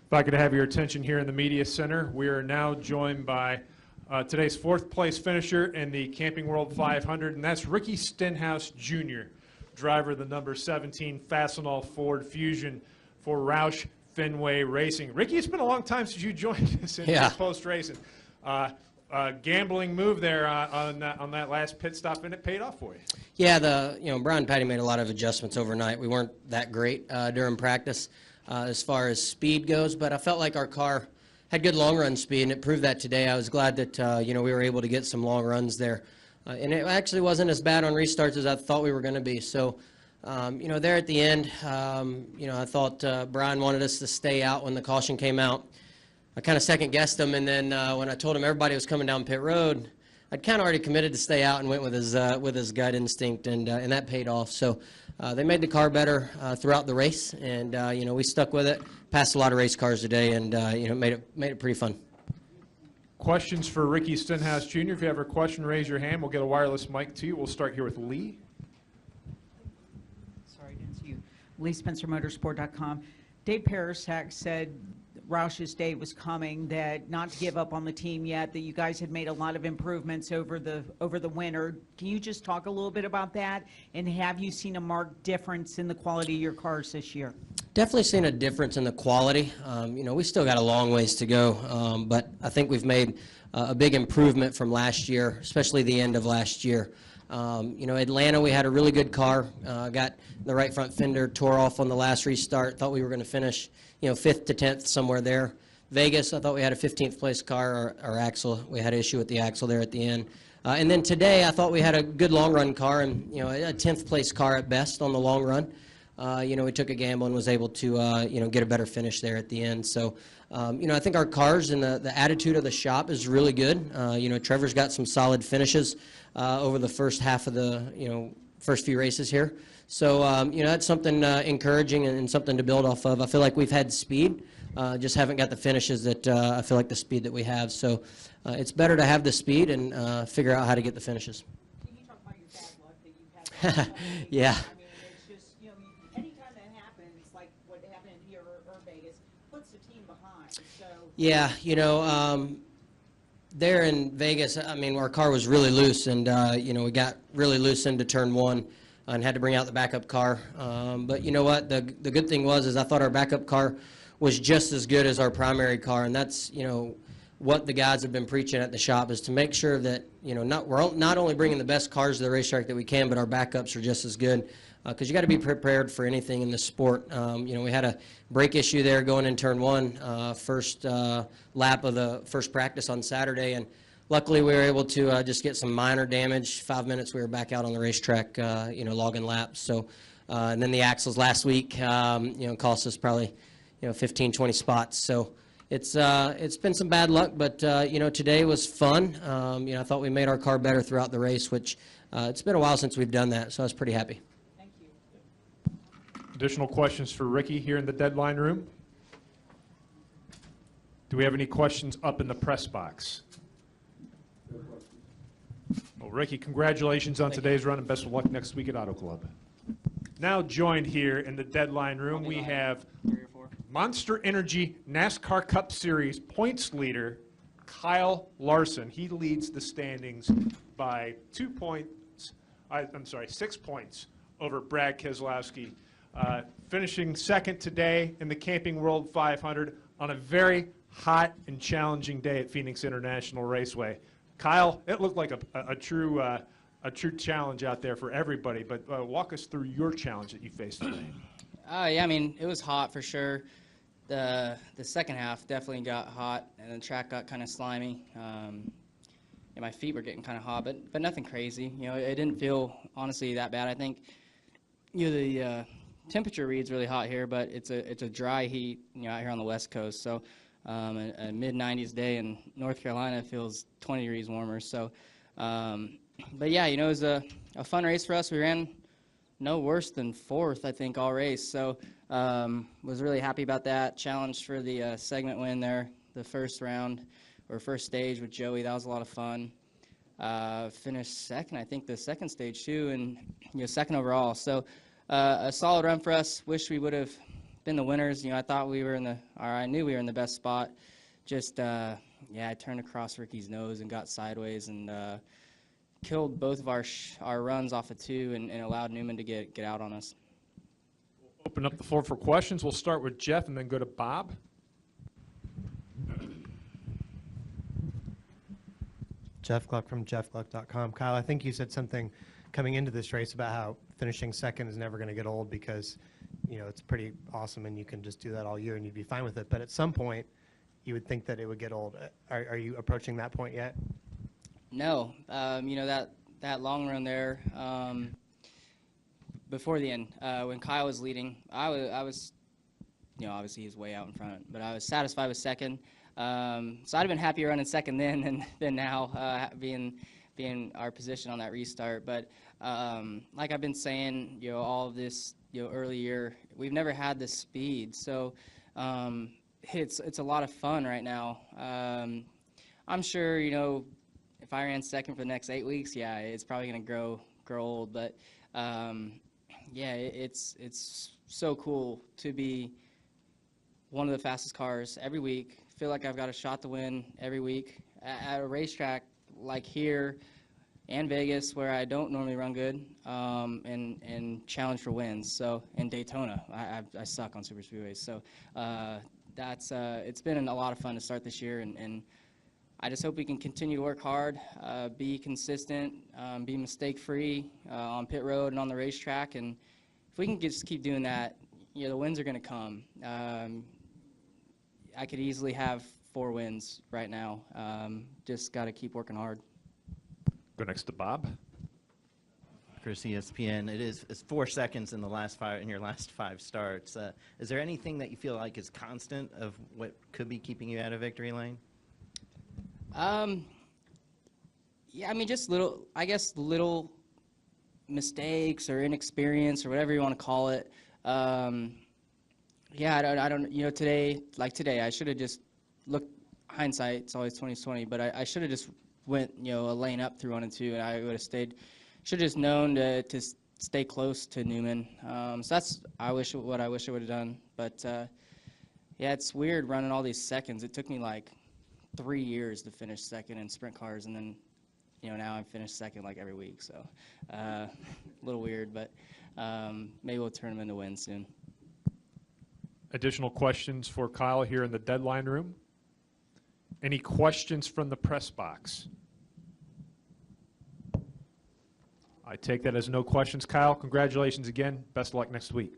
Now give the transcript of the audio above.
If I could have your attention here in the Media Center, we are now joined by today's fourth place finisher in the Camping World 500, and that's Ricky Stenhouse Jr., driver of the number 17 Fastenal Ford Fusion for Roush Fenway Racing. Ricky, it's been a long time since you joined us in post-racing. Gambling move there on that last pit stop, and it paid off for you. Yeah, Brian and Patty made a lot of adjustments overnight. We weren't that great during practice as far as speed goes, but I felt like our car had good long run speed, and it proved that today. I was glad that we were able to get some long runs there, and it actually wasn't as bad on restarts as I thought we were going to be. So, there at the end, I thought Brian wanted us to stay out when the caution came out. I kind of second-guessed him, and then when I told him everybody was coming down pit road, I'd kind of already committed to stay out and went with his gut instinct, and that paid off. So they made the car better throughout the race, and we stuck with it. Passed a lot of race cars today, and made it pretty fun. Questions for Ricky Stenhouse Jr. If you have a question, raise your hand. We'll get a wireless mic to you. We'll start here with Lee. Sorry, I didn't see you. Lee, SpencerMotorsport.com. Dave Parasak said Roush's day was coming, that not to give up on the team yet, that you guys had made a lot of improvements over the winter. Can you just talk a little bit about that? And have you seen a marked difference in the quality of your cars this year? Definitely seen a difference in the quality. We still got a long ways to go, but I think we've made a big improvement from last year, especially the end of last year. Atlanta, we had a really good car. Got the right front fender tore off on the last restart. Thought we were going to finish, 5th to 10th, somewhere there. Vegas, I thought we had a 15th place car. Our axle, we had an issue with the axle there at the end. And then today, I thought we had a good long run car and, a 10th place car at best on the long run. We took a gamble and was able to, get a better finish there at the end. So, I think our cars and the attitude of the shop is really good. Trevor's got some solid finishes over the first half of the, first few races here. So, that's something encouraging and something to build off of. I feel like we've had speed, just haven't got the finishes that I feel like the speed that we have. So, it's better to have the speed and figure out how to get the finishes. Can you talk about your bad luck that you've had? Yeah. Here or Vegas puts the team behind. So yeah, there in Vegas, our car was really loose, and we got really loose into turn 1 and had to bring out the backup car. But you know what? The good thing was I thought our backup car was just as good as our primary car, and that's what the guys have been preaching at the shop, is to make sure that we're not only bringing the best cars to the racetrack that we can, but our backups are just as good. Because you got to be prepared for anything in the sport. We had a brake issue there going in turn 1, first lap of the first practice on Saturday, and luckily we were able to just get some minor damage. 5 minutes we were back out on the racetrack, logging laps. So, and then the axles last week, cost us probably, 15, 20 spots. So it's been some bad luck, but today was fun. I thought we made our car better throughout the race, which it's been a while since we've done that, so I was pretty happy. Additional questions for Ricky here in the deadline room? Do we have any questions up in the press box? Well, Ricky, congratulations on today's run and best of luck next week at Auto Club. Now joined here in the deadline room, we have Monster Energy NASCAR Cup Series points leader Kyle Larson. He leads the standings by 6 points over Brad Keselowski. Finishing second today in the Camping World 500 on a very hot and challenging day at Phoenix International Raceway. Kyle, it looked like a true challenge out there for everybody, but walk us through your challenge that you faced today. Yeah, it was hot for sure. The second half definitely got hot, and the track got kind of slimy. My feet were getting kind of hot, but nothing crazy. It didn't feel honestly that bad. I think the temperature reads really hot here, but it's a dry heat, out here on the West Coast. So a mid-90s day in North Carolina feels 20 degrees warmer. So, but yeah, it was a fun race for us. We ran no worse than 4th, I think, all race. So was really happy about that. Challenge for the segment win there, the first round or first stage with Joey. That was a lot of fun. Finished second, I think, the second stage too, and second overall. So a solid run for us. Wish we would have been the winners. You know, I thought we were I knew we were in the best spot. Just, yeah, I turned across Ricky's nose and got sideways and killed both of our runs off of 2 and allowed Newman to get out on us. Open up the floor for questions. We'll start with Jeff and then go to Bob. Jeff Gluck from jeffgluck.com. Kyle, I think you said something coming into this race about how finishing second is never going to get old because, you know, it's pretty awesome and you can just do that all year and you'd be fine with it. But at some point, you would think that it would get old. Are you approaching that point yet? No. You know, that long run there, before the end, when Kyle was leading, I was, you know, obviously he's way out in front, but I was satisfied with second. So I'd have been happier running second then than now, being our position on that restart. But like I've been saying, you know, all of this, you know, early year, we've never had this speed. So it's a lot of fun right now. I'm sure, you know, if I ran second for the next 8 weeks, yeah, it's probably going to grow old. But yeah, it's so cool to be one of the fastest cars every week. Feel like I've got a shot to win every week at a racetrack like here and Vegas, where I don't normally run good, and challenge for wins. So in Daytona, I suck on super speedways. So that's it's been a lot of fun to start this year, and I just hope we can continue to work hard, be consistent, be mistake-free on pit road and on the racetrack, and if we can just keep doing that, you know, the wins are going to come. I could easily have 4 wins right now. Just got to keep working hard. Go next to Bob. Chris, ESPN. It's 4 seconds in your last 5 starts. Is there anything that you feel like is constant of what could be keeping you out of victory lane? Yeah, I mean, just little mistakes or inexperience or whatever you want to call it. Yeah, I don't, you know, today, I should have just looked, hindsight, it's always 20/20, but I should have just went, you know, a lane up through 1 and 2, and I would have stayed, should have just known to stay close to Newman. So that's, what I wish I would have done. But, yeah, it's weird running all these seconds. It took me like 3 years to finish second in sprint cars, and then, you know, now I'm finished second like every week. So a little weird, but maybe we'll turn them into wins soon. Additional questions for Kyle here in the deadline room? Any questions from the press box? I take that as no questions. Kyle, congratulations again. Best of luck next week.